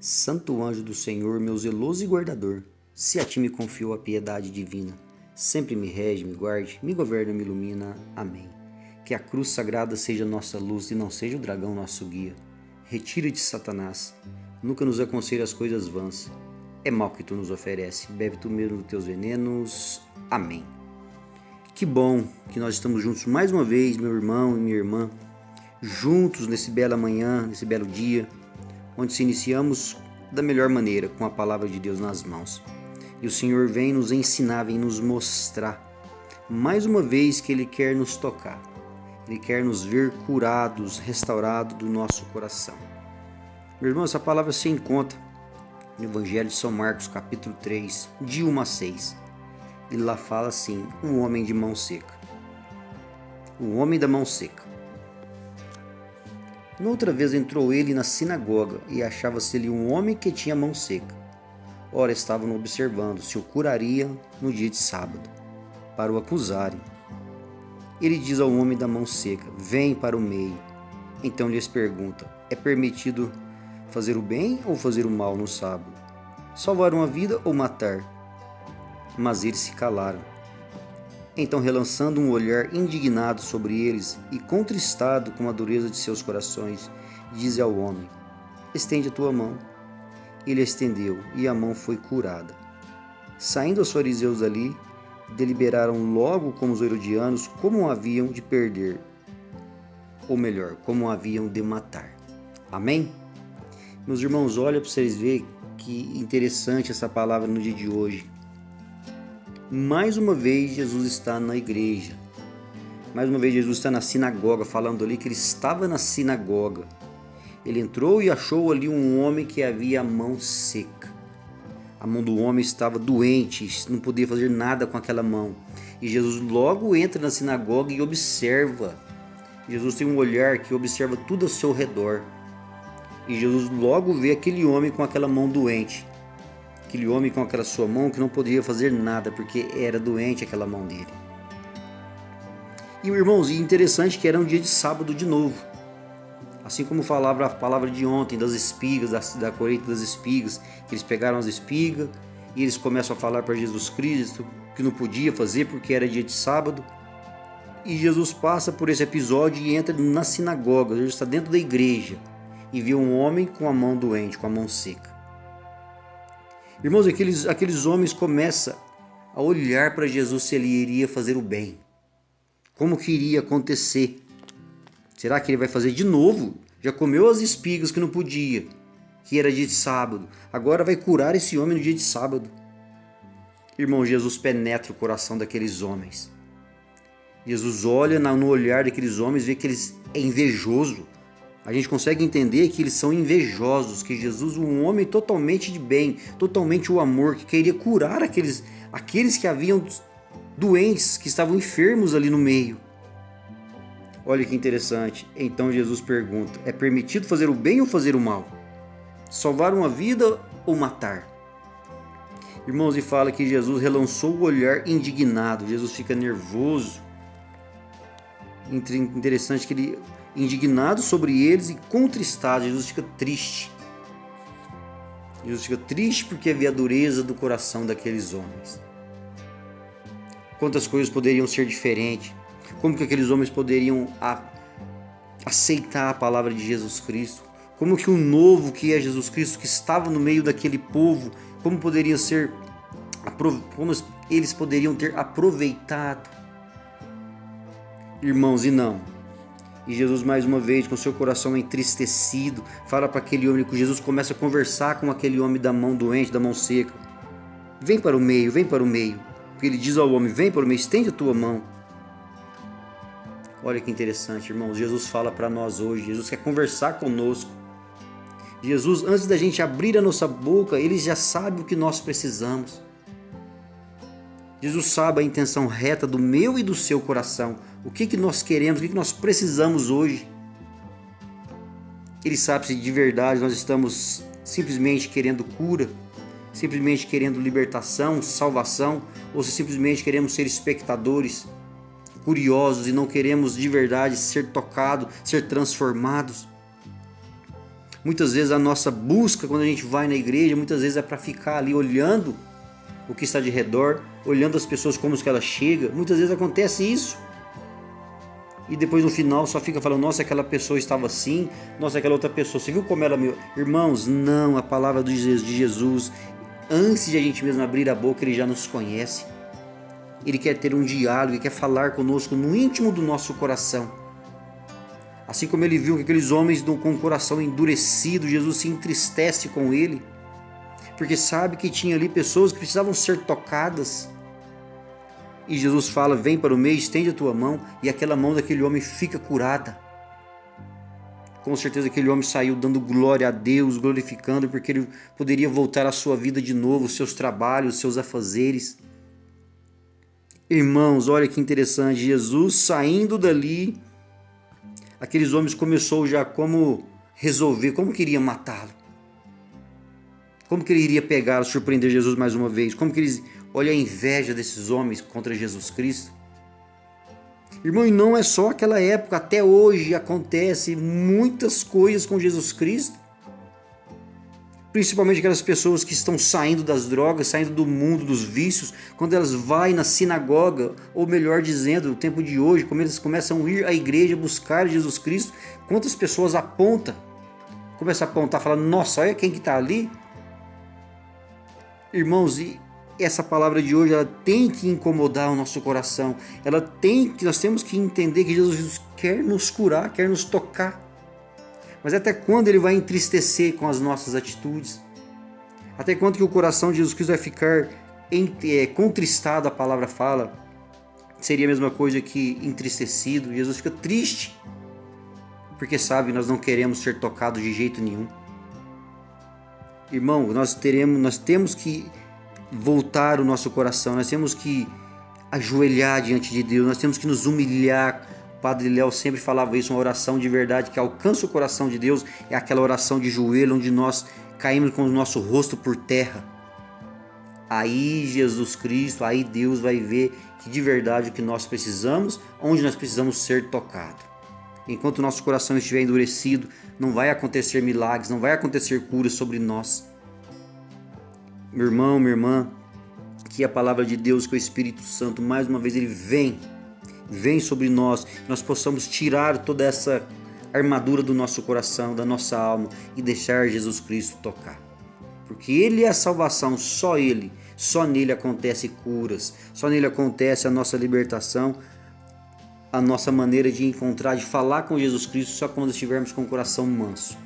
Santo anjo do Senhor, meu zeloso e guardador, se a ti me confio a piedade divina, sempre me rege, me guarde, me governa, me ilumina. Amém. Que a cruz sagrada seja nossa luz e não seja o dragão nosso guia. Retira-te, Satanás, nunca nos aconselhe as coisas vãs. É mal que tu nos oferece, bebe tu mesmo dos teus venenos. Amém. Que bom que nós estamos juntos mais uma vez, meu irmão e minha irmã, juntos nesse belo amanhã, nesse belo dia, onde se iniciamos da melhor maneira, com a palavra de Deus nas mãos. E o Senhor vem nos ensinar, vem nos mostrar, mais uma vez, que Ele quer nos tocar. Ele quer nos ver curados, restaurados do nosso coração. Meu irmão, essa palavra se encontra no Evangelho de São Marcos, capítulo 3, de 1 a 6. E lá fala assim: um homem de mão seca. O homem da mão seca. Noutra vez entrou ele na sinagoga, e achava-se ali um homem que tinha mão seca. Ora, estavam observando se o curaria no dia de sábado, para o acusarem. Ele diz ao homem da mão seca: vem para o meio. Então lhes pergunta: é permitido fazer o bem ou fazer o mal no sábado? Salvar uma vida ou matar? Mas eles se calaram. Então, relançando um olhar indignado sobre eles e contristado com a dureza de seus corações, diz ao homem: estende a tua mão. Ele a estendeu, e a mão foi curada. Saindo os fariseus dali, deliberaram logo com os herodianos como haviam de perder, ou melhor, como haviam de matar. Amém? Meus irmãos, olha para vocês verem que interessante essa palavra no dia de hoje. Mais uma vez Jesus está na igreja. Mais uma vez Jesus está na sinagoga, falando ali que ele estava na sinagoga. Ele entrou e achou ali um homem que havia a mão seca. A mão do homem estava doente, não podia fazer nada com aquela mão. E Jesus logo entra na sinagoga e observa. Jesus tem um olhar que observa tudo ao seu redor. E Jesus logo vê aquele homem com aquela mão doente. Aquele homem com aquela sua mão que não podia fazer nada, porque era doente aquela mão dele. E irmãos, e interessante que era um dia de sábado de novo. Assim como falava a palavra de ontem, das espigas, da colheita das espigas, que eles pegaram as espigas e eles começam a falar para Jesus Cristo que não podia fazer porque era dia de sábado. E Jesus passa por esse episódio e entra na sinagoga, Jesus está dentro da igreja e vê um homem com a mão doente, com a mão seca. Irmãos, aqueles homens começam a olhar para Jesus se ele iria fazer o bem. Como que iria acontecer? Será que ele vai fazer de novo? Já comeu as espigas que não podia, que era dia de sábado. Agora vai curar esse homem no dia de sábado. Irmão, Jesus penetra o coração daqueles homens. Jesus olha no olhar daqueles homens e vê que eles é invejoso. A gente consegue entender que eles são invejosos, que Jesus, um homem totalmente de bem, totalmente o amor, que queria curar aqueles que haviam doentes, que estavam enfermos ali no meio. Olha que interessante. Então Jesus pergunta: é permitido fazer o bem ou fazer o mal? Salvar uma vida ou matar? Irmãos, e fala que Jesus relançou o olhar indignado. Jesus fica nervoso. Interessante que ele, indignado sobre eles e contristado, Jesus fica triste. Jesus fica triste porque havia a dureza do coração daqueles homens. Quantas coisas poderiam ser diferentes? Como que aqueles homens poderiam aceitar a palavra de Jesus Cristo? Como que o novo que é Jesus Cristo, que estava no meio daquele povo, como eles poderiam ter aproveitado? Irmãos, e não. E Jesus, mais uma vez, com seu coração entristecido, fala para aquele homem, que Jesus começa a conversar com aquele homem da mão doente, da mão seca. Vem para o meio, vem para o meio. Porque ele diz ao homem: vem para o meio, estende a tua mão. Olha que interessante, irmãos. Jesus fala para nós hoje. Jesus quer conversar conosco. Jesus, antes da gente abrir a nossa boca, Ele já sabe o que nós precisamos. Jesus sabe a intenção reta do meu e do seu coração. O que nós queremos, o que nós precisamos hoje. Ele sabe se de verdade nós estamos simplesmente querendo cura, simplesmente querendo libertação, salvação, ou se simplesmente queremos ser espectadores, curiosos e não queremos de verdade ser tocados, ser transformados. Muitas vezes a nossa busca, quando a gente vai na igreja, muitas vezes é para ficar ali olhando o que está de redor, olhando as pessoas como que elas chegam. Muitas vezes acontece isso. E depois no final só fica falando, nossa, aquela pessoa estava assim, nossa, aquela outra pessoa, você viu como ela... Irmãos, não, a palavra de Jesus, antes de a gente mesmo abrir a boca, Ele já nos conhece. Ele quer ter um diálogo, Ele quer falar conosco no íntimo do nosso coração. Assim como Ele viu que aqueles homens com o coração endurecido, Jesus se entristece com ele, porque sabe que tinha ali pessoas que precisavam ser tocadas. E Jesus fala, vem para o meio, estende a tua mão, e aquela mão daquele homem fica curada. Com certeza aquele homem saiu dando glória a Deus, glorificando, porque ele poderia voltar à sua vida de novo, os seus trabalhos, os seus afazeres. Irmãos, olha que interessante, Jesus saindo dali, aqueles homens começou já como resolver, como queria matá-lo. Como que ele iria pegar, surpreender Jesus mais uma vez? Como que eles... Olha a inveja desses homens contra Jesus Cristo. Irmão, e não é só aquela época, até hoje acontece muitas coisas com Jesus Cristo. Principalmente aquelas pessoas que estão saindo das drogas, saindo do mundo, dos vícios, quando elas vão na sinagoga, ou melhor dizendo, no tempo de hoje, quando eles começam a ir à igreja buscar Jesus Cristo, quantas pessoas apontam? Começam a apontar, falando, nossa, olha quem que está ali. Irmãos, e essa palavra de hoje ela tem que incomodar o nosso coração. Nós temos que entender que Jesus quer nos curar, quer nos tocar. Mas até quando Ele vai entristecer com as nossas atitudes? Até quando que o coração de Jesus Cristo vai ficar contristado? A palavra fala. Seria a mesma coisa que entristecido. Jesus fica triste. Porque sabe, nós não queremos ser tocados de jeito nenhum. Irmão, nós temos que voltar o nosso coração, nós temos que ajoelhar diante de Deus, nós temos que nos humilhar. O Padre Léo sempre falava isso, uma oração de verdade que alcança o coração de Deus, é aquela oração de joelho, onde nós caímos com o nosso rosto por terra. Aí Jesus Cristo, aí Deus vai ver que de verdade o que nós precisamos, onde nós precisamos ser tocados. Enquanto o nosso coração estiver endurecido, não vai acontecer milagres, não vai acontecer curas sobre nós. Meu irmão, minha irmã, que a palavra de Deus, que o Espírito Santo, mais uma vez, ele vem sobre nós, nós possamos tirar toda essa armadura do nosso coração, da nossa alma e deixar Jesus Cristo tocar. Porque Ele é a salvação, só nele acontece curas, só nele acontece a nossa libertação, a nossa maneira de encontrar, de falar com Jesus Cristo, só quando estivermos com o coração manso.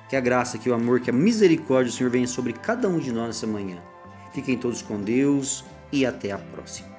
Que a graça, que o amor, que a misericórdia do Senhor venha sobre cada um de nós nessa manhã. Fiquem todos com Deus e até a próxima.